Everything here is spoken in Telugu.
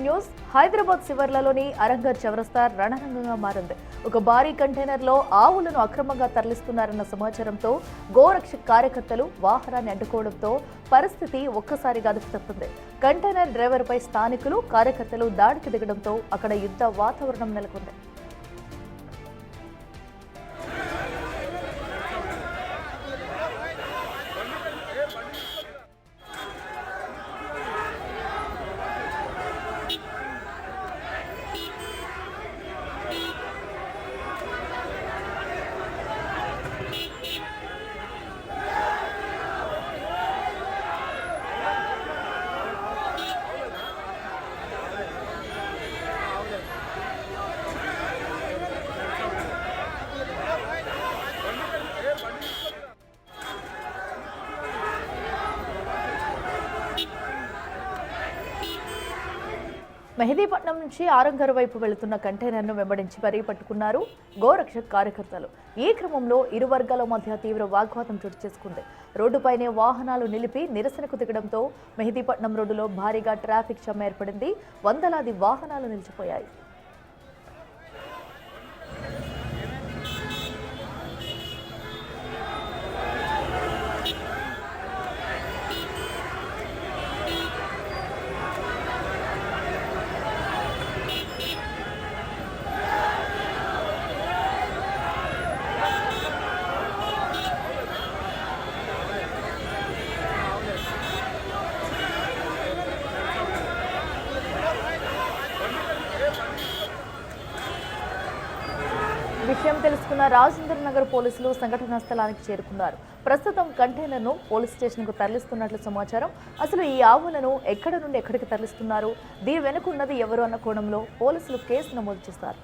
Breaking news. హైదరాబాద్ శివర్లలోని అరంగర్ చౌరస్తా రణరంగంగా మారింది. ఒక భారీ కంటైనర్లో ఆవులను అక్రమంగా తరలిస్తున్నారన్న సమాచారంతో గోరక్షక్ కార్యకర్తలు వాహనాన్ని అడ్డుకోవడంతో పరిస్థితి ఒక్కసారిగా అదుపు తప్పింది. కంటైనర్ డ్రైవర్పై స్థానికులు, కార్యకర్తలు దాడికి దిగడంతో అక్కడ యుద్ధ వాతావరణం నెలకొంది. మెహదీపట్నం నుంచి ఆరంగర్ వైపు వెళుతున్న కంటైనర్ను వెంబడించి మరీ పట్టుకున్నారు గోరక్షక్ కార్యకర్తలు. ఈ క్రమంలో ఇరు వర్గాల మధ్య తీవ్ర వాగ్వాదం చోటు చేసుకుంది. రోడ్డుపైనే వాహనాలు నిలిపి నిరసనకు దిగడంతో మెహదీపట్నం రోడ్డులో భారీగా ట్రాఫిక్ జామ్ ఏర్పడింది. వందలాది వాహనాలు నిలిచిపోయాయి. విషయం తెలుసుకున్న రాజేంద్ర నగర్ పోలీసులు సంఘటనా స్థలానికి చేరుకున్నారు. ప్రస్తుతం కంటైనర్ను పోలీస్ స్టేషన్కు తరలిస్తున్నట్లు సమాచారం. అసలు ఈ ఆవులను ఎక్కడ నుండి ఎక్కడికి తరలిస్తున్నారు, దీని వెనుకున్నది ఎవరు అన్న కోణంలో పోలీసులు కేసు నమోదు చేస్తారు.